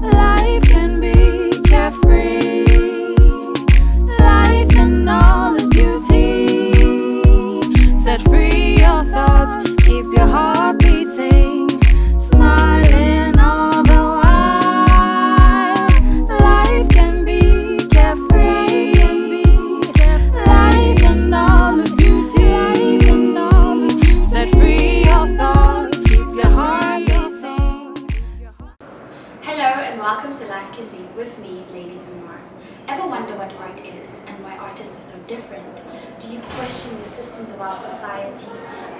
Life can be carefree. Life and all its beauty. Set free your thoughts, keep your heart beating, smiling all the while. Life can be carefree. Life and all its beauty. Set free your thoughts, keep your heart beating. Hello and welcome to Life Can Be with me, Ladies and More. Ever wonder what art is and why artists are so different? Do you question the systems of our society,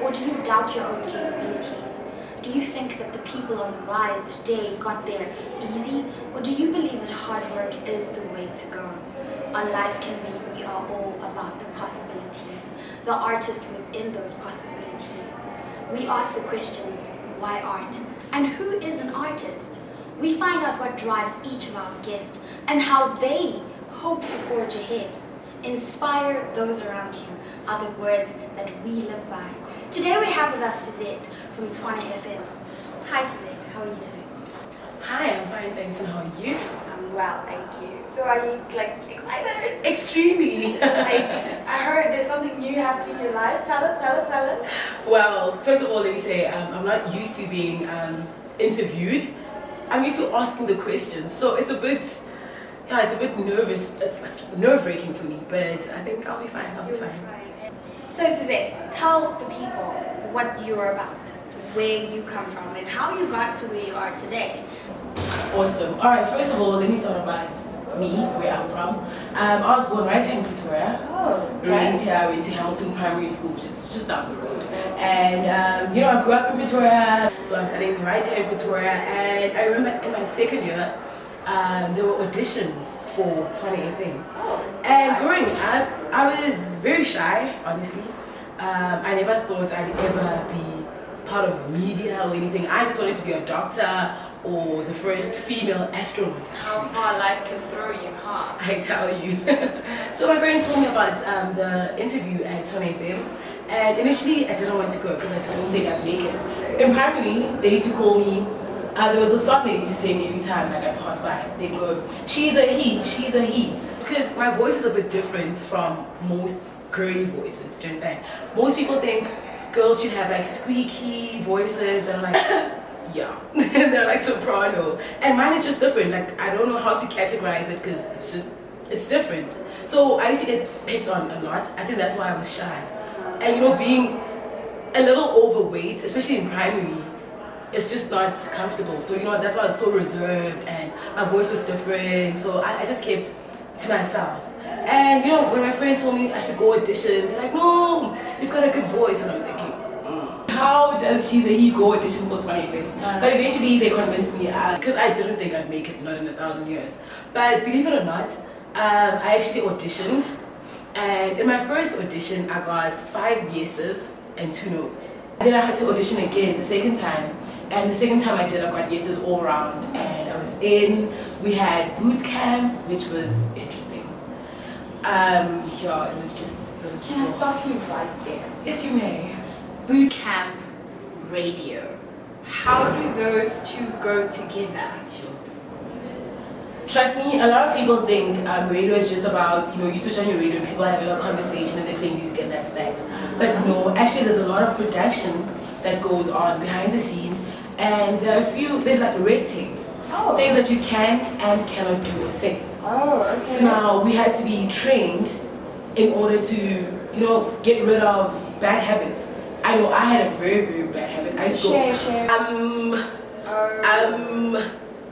or do you doubt your own capabilities? Do you think that the people on the rise today got there easy, or do you believe that hard work is the way to go? On Life Can Be, we are all about the possibilities, the artist within those possibilities. We ask the question, why art? And who is an artist? We find out what drives each of our guests and how they hope to forge ahead. Inspire those around you are the words that we live by. Today we have with us Suzette from S1E1 FM. Hi Suzette, how are you doing? Hi, I'm fine, thanks, and how are you? I'm well, thank you. So are you excited? Extremely. I heard there's something new happening in your life. Tell us. Well, first of all, let me say I'm not used to being interviewed. I'm used to asking the questions, so it's a bit nervous. It's like nerve-wracking for me, but I think I'll be fine. So Suzette, tell the people what you're about, where you come from, and how you got to where you are today. Awesome. All right, first of all, let me start about me, where I'm from. I was born right here in Pretoria. Raised here. I went to Hamilton Primary School, which is just down the road. And I grew up in Pretoria, so I'm studying right here in Pretoria. And I remember in my second year, there were auditions for S1E1 FM. And growing up, I was very shy, honestly. I never thought I'd ever be part of media or anything. I just wanted to be a doctor or the first female astronaut. How far life can throw you, huh? I tell you. So my friends told me about the interview at S1E1 FM, and initially I didn't want to go because I didn't think I'd make it. In primary, they used to call me, there was a song they used to sing every time like I passed by. They'd go, she's a he. Because my voice is a bit different from most girly voices, do you understand? Most people think girls should have like squeaky voices that are like, yeah, they're like soprano. And mine is just different. Like, I don't know how to categorize it because it's different. So I used to get picked on a lot. I think that's why I was shy. And being a little overweight, especially in primary, it's just not comfortable. So that's why I was so reserved and my voice was different. So I just kept to myself. And when my friends told me I should go audition, they're like, no, you've got a good voice. And I'm thinking, how does She's a He go audition for S1E1 FM? But eventually they convinced me, because I didn't think I'd make it, not in 1,000 years. But believe it or not, I actually auditioned. And in my first audition, I got 5 yeses and 2 no's. And then I had to audition again the second time. And the second time I did, I got yeses all around. And I was in. We had boot camp, which was interesting. It was Can I stop you right there? Yes, you may. Boot camp, radio. How do those two go together? Sure. Trust me, a lot of people think radio is just about, you switch on your radio and people having a conversation and they play music and that's that. But no, actually there's a lot of production that goes on behind the scenes, and there's like red tape. Things that you can and cannot do or say. Okay. So now we had to be trained in order to, get rid of bad habits. I know I had a very, very bad habit. I used to go,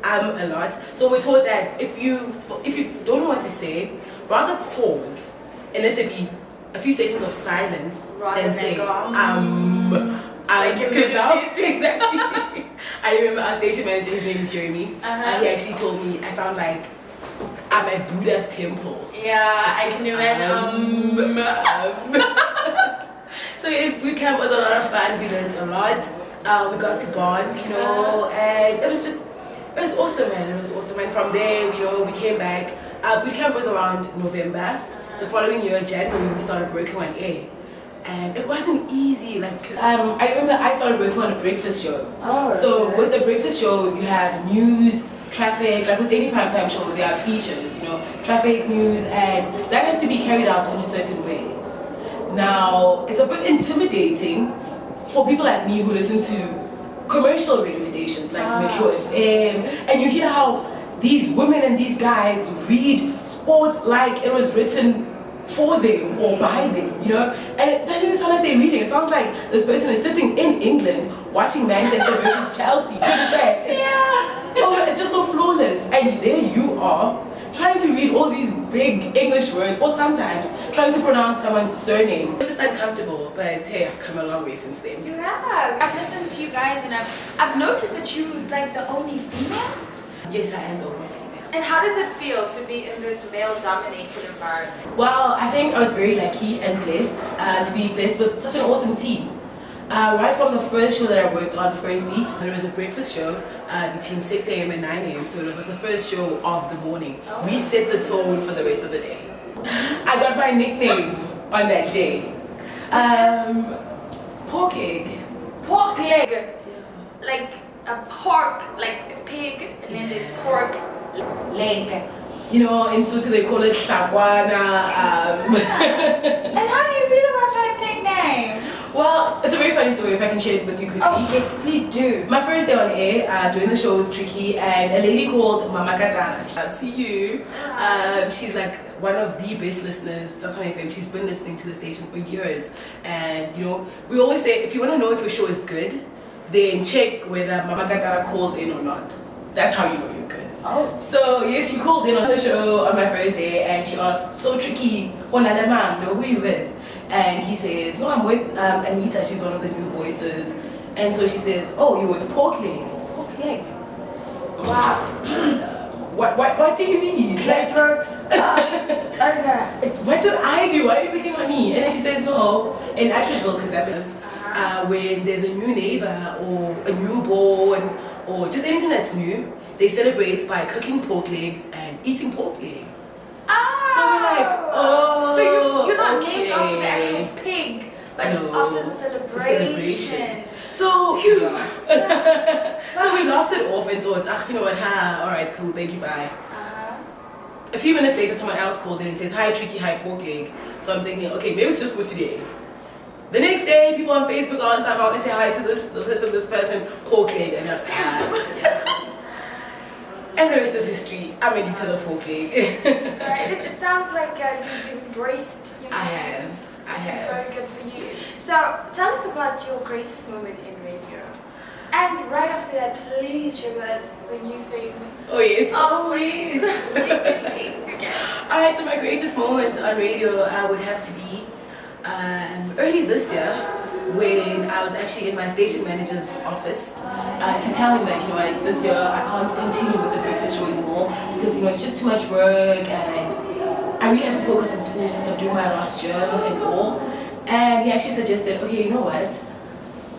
a lot. So we're told that if you don't know what to say, rather pause and let there be a few seconds of silence than say because now exactly. I remember our station manager, his name is Jeremy, and he actually told me I sound like I'm at Buddha's temple. Yeah, I can imagine. So yes, boot camp was a lot of fun. We learned a lot. We got to bond, and it was awesome, man. It was awesome. And from there, we came back. Boot camp was around November. The following year, January, we started working on air. And it wasn't easy, I remember I started working on a breakfast show. So with the breakfast show, you have news, traffic, like with any primetime show, there are features, you know, traffic news, and that has to be carried out in a certain way. Now, it's a bit intimidating for people like me who listen to commercial radio stations like Metro FM, and you hear how these women and these guys read sport like it was written for them or by them, you know, and it doesn't even sound like they're reading. It sounds like this person is sitting in England watching Manchester versus Chelsea. You understand? Yeah. Oh, it's just so flawless. And there you are, trying to read all these big English words, or sometimes trying to pronounce someone's surname. It's just uncomfortable, but hey, I've come a long way since then. You have. I've listened to you guys, and I've noticed that you like the only female. Yes, I am the only female. And how does it feel to be in this male-dominated environment? Well, I think I was very lucky and blessed to be blessed with such an awesome team. Right from the first show that I worked on, First Beat, there was a breakfast show between 6 a.m. and 9 a.m. So it was like the first show of the morning. We set the tone for the rest of the day. I got my nickname on that day. Pork egg. Pork leg. Like a pork, like a pig, and then there's pork leg. You know, in Sutu they call it shagwana. And how do you feel about that nickname? Well, it's a very funny story if I can share it with you quickly. Oh, yes, please do. My first day on air, doing the show with Tricky, and a lady called Mama Katana. Shout out to you. She's like one of the best listeners. That's my favorite. She's been listening to the station for years. And you know, we always say, if you want to know if your show is good, then check whether Mama Katana calls in or not. That's how you know you're good. Oh. So yes, she called in on the show on my first day, and she asked, "So Tricky, Onalema, you know, who you with?" And he says, "No, I'm with Anita. She's one of the new voices." And so she says, "Oh, you're with Pork Leg." Pork leg. Wow. What do you mean? Like, Okay. what did I do? Why are you picking on me? And then she says, "No, in actual, because that's what it is. When there's a new neighbor or a newborn or just anything that's new, they celebrate by cooking pork legs and eating pork leg." So we're like, oh, so you're not okay. named after the actual pig, but after the celebration. So, so we laughed it off and thought, you know what, alright, cool, thank you, bye. A few minutes later, someone else calls in and says, "Hi Tricky, hi Pork Leg." So I'm thinking, okay, maybe it's just for today. The next day, people on Facebook are on time, I want to say hi to this person, Pork Leg, and that's and the rest is history. I'm Anita the Pork Leg. Right, it sounds like you've embraced, you know, I have. Which is very good for you. So, tell us about your greatest moment in radio. And right after that, please share with us the new thing. Oh yes. Oh, please. Alright, so my greatest moment on radio would have to be early this year, when I was actually in my station manager's office to tell him that, you know what, this year I can't continue with the breakfast show anymore because, you know, it's just too much work and I really have to focus on school since I'm doing my last year and all. And he actually suggested, okay, you know what,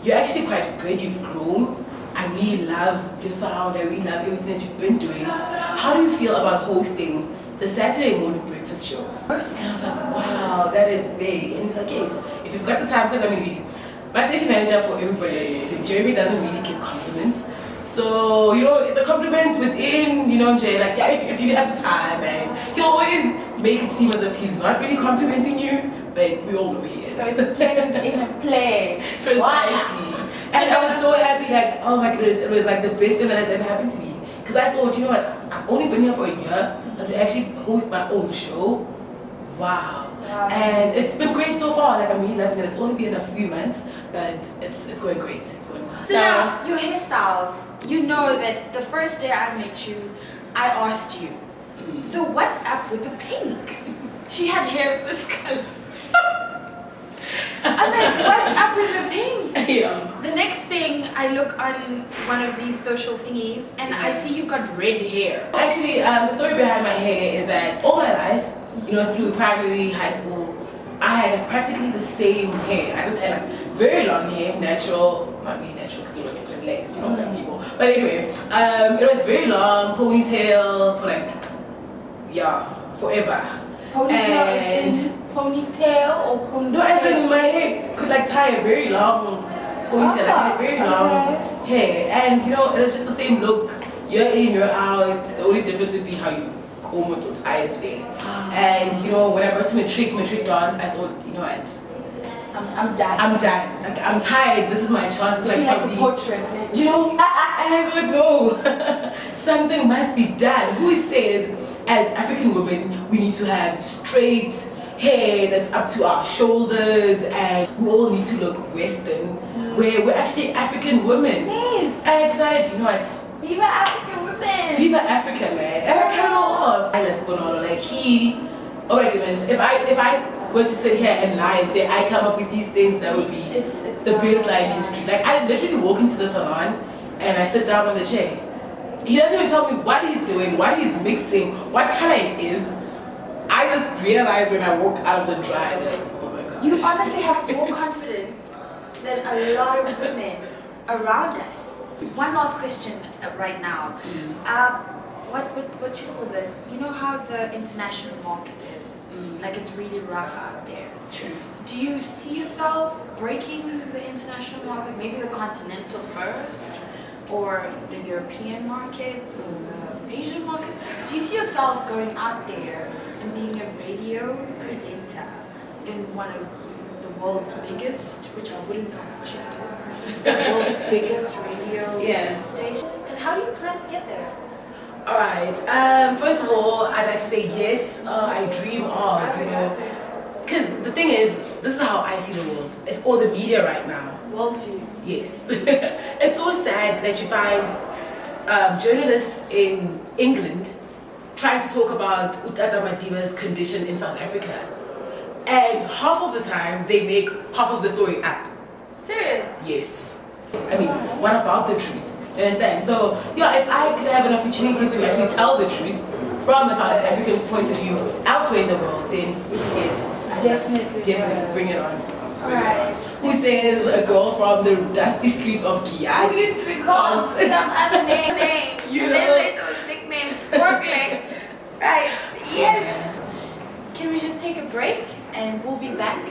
you're actually quite good, you've grown. I really love your sound, I really love everything that you've been doing. How do you feel about hosting the Saturday morning breakfast show? And I was like, wow, that is big. And he's like, yes, if you've got the time, because I mean, really, my station manager for everybody anyway, so Jeremy doesn't really give compliments. So, you know, it's a compliment within, you know, Jay, like, yeah, if you have the time, and he'll always make it seem as if he's not really complimenting you, but we all know he is. So it's a play in a play. Precisely. Wow. And I was so happy, like, oh my goodness, it was like the best thing that has ever happened to me. Because I thought, you know what, I've only been here for a year, and to actually host my own show, wow. And it's been great so far, like I'm really loving it. It's only been a few months, but it's going great, it's going well. So now, your hairstyles, you know that the first day I met you, I asked you, so what's up with the pink? She had hair of this color. I'm like, what's up with the pink? Yeah. The next thing, I look on one of these social thingies and I see you've got red hair. Actually, the story behind my hair is that all my life, you know, through primary, high school, I had practically the same hair. I just had like very long hair, natural, not really natural because it was good legs, you know, for people. But anyway, it was very long, ponytail for like, yeah, forever. Ponytail or ponytail? No, as in my hair could like tie a very long ponytail. I had very long hair, and you know, it was just the same look You're in, you're out. The only difference would be how you home or tired today. And you know, when I got to matric dance, I thought, you know what? I'm done. I'm done. Like, I'm tired. This is my chance. It's like a portrait. you know, I don't know. Something must be done. Who says, as African women, we need to have straight hair that's up to our shoulders, and we all need to look Western, where we're actually African women. Yes. And I decided, you know what? Viva African women. Viva Africa, man. And I kind of go off. I left Bonolo, like oh my goodness, if I were to sit here and lie and say I come up with these things, that would be the biggest lie in history. Like, I literally walk into the salon and I sit down on the chair. He doesn't even tell me what he's doing, what he's mixing, what color it is. I just realized when I walk out of the dryer that, oh my gosh. You honestly have more confidence than a lot of women around us. One last question right now. What you call this? You know how the international market is? Like, it's really rough out there. True. Do you see yourself breaking the international market? Maybe the continental first, or the European market, or the Asian market? Do you see yourself going out there and being a radio presenter in one of the world's biggest, which I wouldn't know which it is, the world's biggest radio station? And how do you plan to get there? Alright, first of all, I'd like to say yes, I dream of, you know, because the thing is, this is how I see the world. It's all the media right now. Worldview. Yes. It's so sad that you find journalists in England trying to talk about Utata Madiba's condition in South Africa. And half of the time, they make half of the story up. Serious? Yes. I mean, what about the truth? You understand? So, yeah, if I could have an opportunity to actually tell the truth from a South African point of view elsewhere in the world, then yes, I'd definitely bring it on. Alright. Who says a girl from the dusty streets of Kia? Who used to be called some other name? You and know. then later was a big name, Brooklyn. Right. Yes. Can we just take a break and we'll be back